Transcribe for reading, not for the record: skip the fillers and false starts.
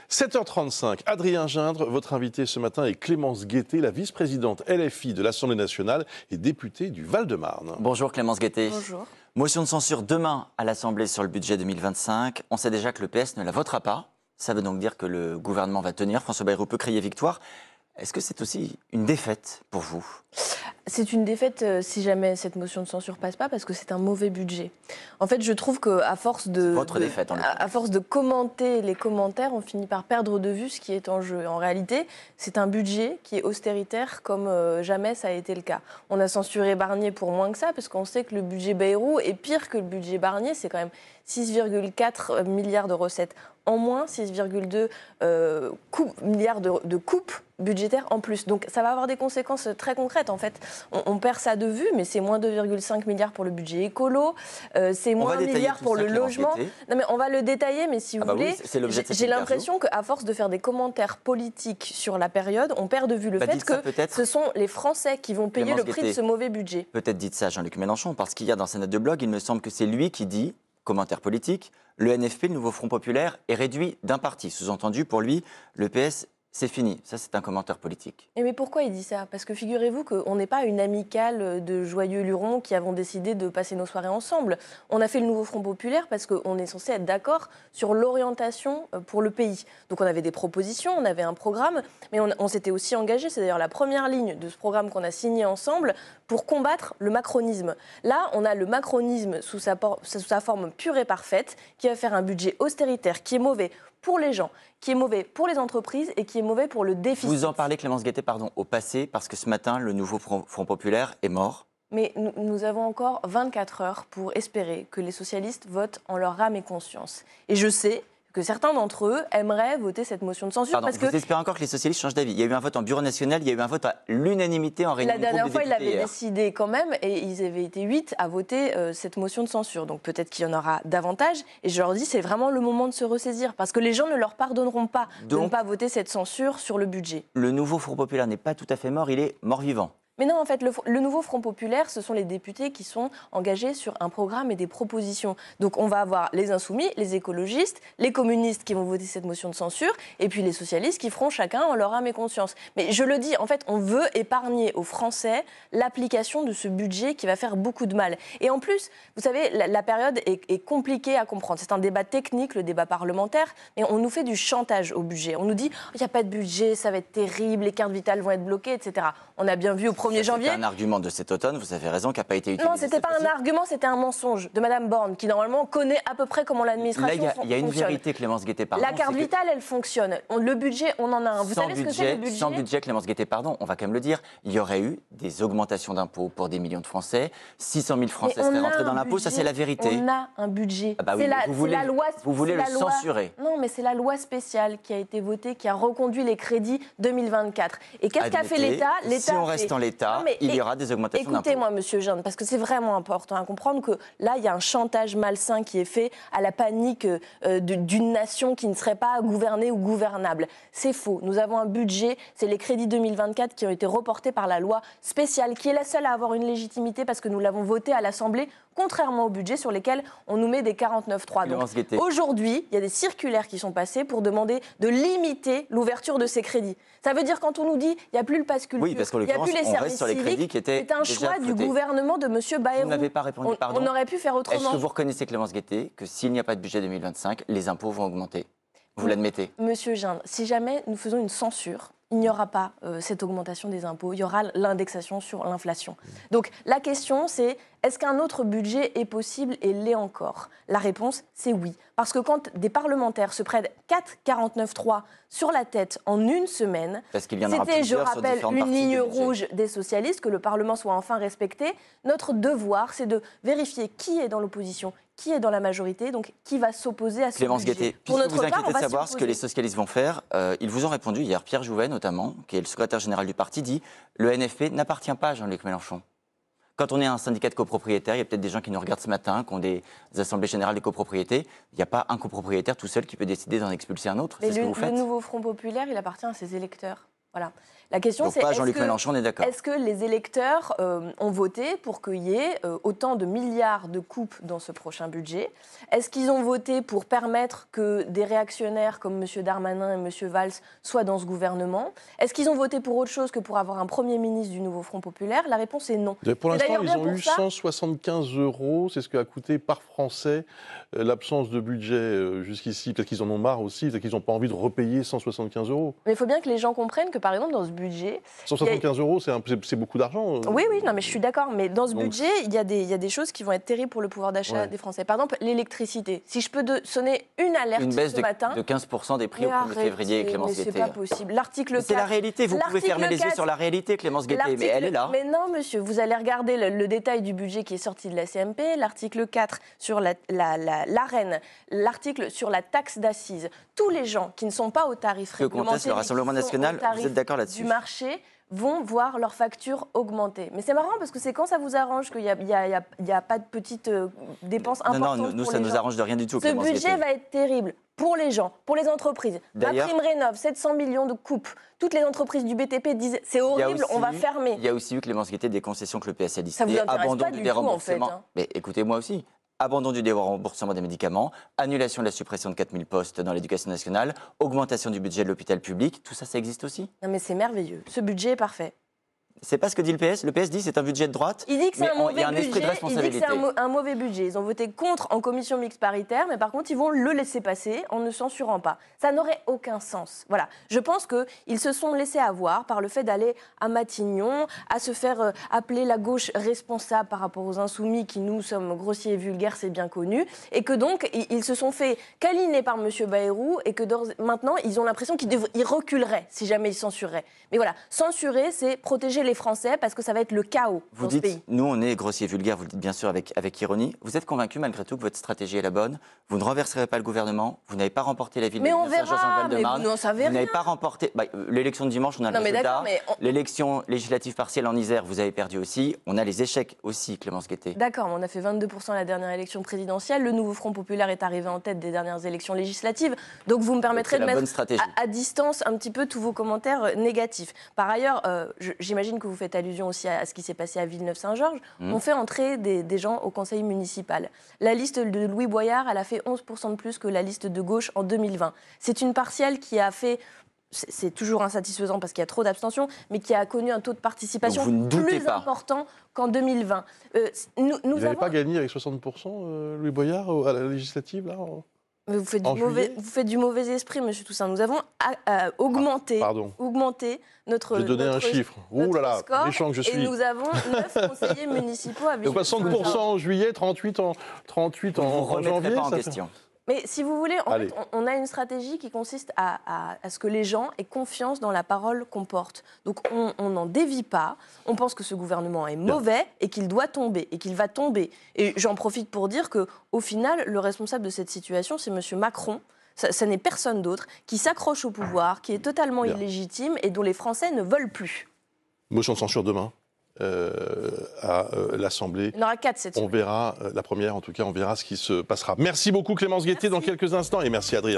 7h35, Adrien Gindre, votre invité ce matin est Clémence Guettet, la vice-présidente LFI de l'Assemblée nationale et députée du Val-de-Marne. Bonjour Clémence Guettet. Bonjour. Motion de censure demain à l'Assemblée sur le budget 2025. On sait déjà que le PS ne la votera pas. Ça veut donc dire que le gouvernement va tenir. François Bayrou peut crier victoire. Est-ce que c'est aussi une défaite pour vous ? C'est une défaite si jamais cette motion de censure passe pas, parce que c'est un mauvais budget. En fait, je trouve qu'à force à force de commenter les commentaires, on finit par perdre de vue ce qui est en jeu. En réalité, c'est un budget qui est austéritaire comme jamais ça a été le cas. On a censuré Barnier pour moins que ça, parce qu'on sait que le budget Bayrou est pire que le budget Barnier. C'est quand même 6,4 milliards de recettes en moins, 6,2 milliards de coupes budgétaires en plus. Donc ça va avoir des conséquences très concrètes. En fait, on perd ça de vue, mais c'est moins 2,5 milliards pour le budget écolo, c'est moins 1 milliard pour le logement. Non, mais on va le détailler, mais si vous voulez, oui, j'ai l'impression qu'à force de faire des commentaires politiques sur la période, on perd de vue le fait que ce sont les Français qui vont payer le prix de ce mauvais budget. Peut-être dites ça à Jean-Luc Mélenchon, parce qu'il y a dans sa note de blog, il me semble que c'est lui qui dit, commentaire politique, le NFP, le Nouveau Front Populaire, est réduit d'un parti. Sous-entendu, pour lui, le PS, c'est fini. Ça, c'est un commentaire politique. Mais pourquoi il dit ça ? Parce que figurez-vous qu'on n'est pas une amicale de joyeux lurons qui avons décidé de passer nos soirées ensemble. On a fait le Nouveau Front Populaire parce qu'on est censé être d'accord sur l'orientation pour le pays. Donc on avait des propositions, on avait un programme, mais on s'était aussi engagé. C'est d'ailleurs la première ligne de ce programme qu'on a signé ensemble pour combattre le macronisme. Là, on a le macronisme sous sa forme pure et parfaite qui va faire un budget austéritaire qui est mauvais pour les gens, qui est mauvais pour les entreprises et qui est mauvais pour le déficit. Vous en parlez, Clémence Guettet, au passé, parce que ce matin, le Nouveau Front Populaire est mort. Mais nous avons encore 24 heures pour espérer que les socialistes votent en leur âme et conscience. Et je sais que certains d'entre eux aimeraient voter cette motion de censure. Pardon, vous espérez encore que les socialistes changent d'avis. Il y a eu un vote en bureau national, il y a eu un vote à l'unanimité en réunion de groupe de députés. La dernière fois, ils l'avaient décidé quand même, et ils avaient été 8 à voter cette motion de censure. Donc peut-être qu'il y en aura davantage. Et je leur dis, c'est vraiment le moment de se ressaisir, parce que les gens ne leur pardonneront pas de ne pas voter cette censure sur le budget. Le Nouveau Front Populaire n'est pas tout à fait mort, il est mort-vivant. Mais non, en fait, le Nouveau Front Populaire, ce sont les députés qui sont engagés sur un programme et des propositions. Donc on va avoir les insoumis, les écologistes, les communistes qui vont voter cette motion de censure, et puis les socialistes qui feront chacun en leur âme et conscience. Mais je le dis, en fait, on veut épargner aux Français l'application de ce budget qui va faire beaucoup de mal. Et en plus, vous savez, la période est compliquée à comprendre. C'est un débat technique, le débat parlementaire, mais on nous fait du chantage au budget. On nous dit, il n'y a pas de budget, ça va être terrible, les cartes vitales vont être bloquées, etc. On a bien vu au 1er janvier. C'est un argument de cet automne, vous avez raison, qui n'a pas été utilisé. Non, c'était pas un argument, c'était un mensonge de Mme Borne, qui normalement connaît à peu près comment l'administration fonctionne. Là, il y a une vérité, Clémence Guettet, pardon. La carte vitale, elle fonctionne. Le budget, on en a un. Vous savez ce que c'est le budget ? Sans budget, Clémence Guettet, pardon, on va quand même le dire, il y aurait eu des augmentations d'impôts pour des millions de Français, 600 000 Français seraient rentrés dans l'impôt, ça c'est la vérité. On a un budget. Ah bah oui, vous voulez le censurer. Non, mais c'est la loi spéciale qui a été votée, qui a reconduit les crédits 2024. Et qu'est-ce qu'a fait l'État ? Si on reste en l'État, il y aura des augmentations d'impôts. Écoutez-moi, monsieur Gindre, parce que c'est vraiment important à comprendre que là, il y a un chantage malsain qui est fait à la panique d'une nation qui ne serait pas gouvernée ou gouvernable. C'est faux. Nous avons un budget, c'est les crédits 2024 qui ont été reportés par la loi spéciale, qui est la seule à avoir une légitimité parce que nous l'avons voté à l'Assemblée, contrairement au budget sur lesquels on nous met des 49.3. Donc aujourd'hui, il y a des circulaires qui sont passées pour demander de limiter l'ouverture de ces crédits. Ça veut dire quand on nous dit il n'y a plus le pass culture, il n'y a plus les services civiques, c'est un choix du gouvernement de M. Bayrou. Vous n'avez pas répondu, pardon. On aurait pu faire autrement. Est-ce que vous reconnaissez, Clémence Guettet, que s'il n'y a pas de budget 2025, les impôts vont augmenter ? Vous l'admettez ? Monsieur Gindre, si jamais nous faisons une censure, il n'y aura pas cette augmentation des impôts, il y aura l'indexation sur l'inflation. Donc la question c'est, est-ce qu'un autre budget est possible et l'est encore ? La réponse c'est oui. Parce que quand des parlementaires se prennent 4,49,3 sur la tête en une semaine, c'était, je rappelle, une ligne rouge des socialistes, que le Parlement soit enfin respecté. Notre devoir c'est de vérifier qui est dans l'opposition, qui est dans la majorité, donc qui va s'opposer à ce Clémence budget. Guettet, puisque vous inquiétez de savoir ce que les socialistes vont faire, ils vous ont répondu hier. Pierre Jouvet, notamment, qui est le secrétaire général du parti, dit « Le NFP n'appartient pas à Jean-Luc Mélenchon ». Quand on est un syndicat de copropriétaires, il y a peut-être des gens qui nous regardent ce matin, qui ont des assemblées générales de copropriété. Il n'y a pas un copropriétaire tout seul qui peut décider d'en expulser un autre. C'est ce que vous faites. Le Nouveau Front Populaire, il appartient à ses électeurs. Voilà. La question, c'est Jean-Luc Mélenchon, on est d'accord. Est-ce que les électeurs ont voté pour qu'il y ait autant de milliards de coupes dans ce prochain budget? Est-ce qu'ils ont voté pour permettre que des réactionnaires comme M. Darmanin et M. Valls soient dans ce gouvernement? Est-ce qu'ils ont voté pour autre chose que pour avoir un Premier ministre du nouveau Front populaire? La réponse est non. Pour l'instant, ils ont eu 175 €, c'est ce qu'a coûté par Français l'absence de budget jusqu'ici. Peut-être qu'ils en ont marre aussi, peut-être qu'ils n'ont pas envie de repayer 175 €. Mais il faut bien que les gens comprennent que, par exemple, dans ce budget... 175 €, c'est beaucoup d'argent. Oui, non, mais je suis d'accord. Mais dans ce budget, il y a des choses qui vont être terribles pour le pouvoir d'achat des Français. Par exemple, l'électricité. Si je peux sonner une alerte ce matin... Une baisse de 15% des prix au 1er février, Clémence Guettet. Mais c'est pas possible. L'article 4... C'est la réalité. Vous pouvez fermer les yeux sur la réalité, Clémence Guettet, mais elle est là. Mais non, monsieur, vous allez regarder le détail du budget qui est sorti de la CMP, l'article 4 sur l'Arenh, l'article sur la taxe d'assises. Tous les gens qui ne sont pas au tarif réglementé, le Rassemblement national, vous êtes d'accord là-dessus? Du marché vont voir leurs factures augmenter. Mais c'est marrant parce que c'est quand ça vous arrange qu'il n'y a pas de petites dépenses importantes. Non, nous, ça ne nous arrange de rien du tout. Ce budget va être terrible pour les gens, pour les entreprises. MaPrimeRénov', 700 millions de coupes. Toutes les entreprises du BTP disent c'est horrible, on va fermer. Il y a aussi eu, Clémence Guettet, des concessions que le PS a listées. Ça vous intéresse pas du tout, en fait. Mais écoutez-moi aussi. Abandon du déremboursement des médicaments, annulation de la suppression de 4000 postes dans l'éducation nationale, augmentation du budget de l'hôpital public, tout ça, ça existe aussi? Non mais c'est merveilleux, ce budget est parfait. C'est pas ce que dit le PS. Le PS dit c'est un budget de droite. Il dit que c'est un mauvais budget. Esprit de responsabilité. Il dit que c'est un mauvais budget. Ils ont voté contre en commission mixte paritaire, mais par contre, ils vont le laisser passer en ne censurant pas. Ça n'aurait aucun sens. Voilà. Je pense qu'ils se sont laissés avoir par le fait d'aller à Matignon, à se faire appeler la gauche responsable par rapport aux insoumis qui, nous, sommes grossiers et vulgaires, c'est bien connu. Et que donc, ils se sont fait câliner par M. Bayrou et que maintenant, ils ont l'impression qu'ils reculeraient si jamais ils censuraient. Mais voilà, censurer, c'est protéger les Français parce que ça va être le chaos dans ce pays. Nous on est grossiers et vulgaires, vous le dites bien sûr avec ironie. Vous êtes convaincu malgré tout que votre stratégie est la bonne? Vous ne renverserez pas le gouvernement, vous n'avez pas remporté la ville de Saint-Georges-en-Val-de-Marne. Vous n'avez pas remporté... l'élection de dimanche, on a le résultat. L'élection législative partielle en Isère, vous avez perdu aussi. On a les échecs aussi, Clémence Guettet. D'accord, mais on a fait 22% à la dernière élection présidentielle. Le nouveau Front populaire est arrivé en tête des dernières élections législatives. Donc vous me permettrez de mettre à distance un petit peu tous vos commentaires négatifs. Par ailleurs, j'imagine que vous faites allusion aussi à ce qui s'est passé à Villeneuve-Saint-Georges. On fait entrer des gens au conseil municipal. La liste de Louis Boyard, elle a fait 11% de plus que la liste de gauche en 2020. C'est une partielle qui a fait... C'est toujours insatisfaisant parce qu'il y a trop d'abstention, mais qui a connu un taux de participation plus important qu'en 2020. Vous n'avez pas gagné avec 60%, Louis Boyard, à la législative, là Mais vous faites du mauvais esprit, monsieur Toussaint. Nous avons augmenté notre J'ai donné un chiffre. Ouh là là, score, méchant que je suis. Et nous avons 9 conseillers municipaux avec 60% en juillet, 38 en janvier. Pas en question. Mais si vous voulez, en fait, on a une stratégie qui consiste à ce que les gens aient confiance dans la parole qu'on porte. Donc on n'en dévie pas. On pense que ce gouvernement est mauvais et qu'il doit tomber et qu'il va tomber. Et j'en profite pour dire qu'au final, le responsable de cette situation, c'est M. Macron. Ça n'est personne d'autre qui s'accroche au pouvoir, qui est totalement illégitime et dont les Français ne veulent plus. Motion de censure demain. À l'Assemblée. Il y en aura 4 cette semaine. On verra, la première en tout cas, on verra ce qui se passera. Merci beaucoup Clémence Guettet dans quelques instants et merci Adrien.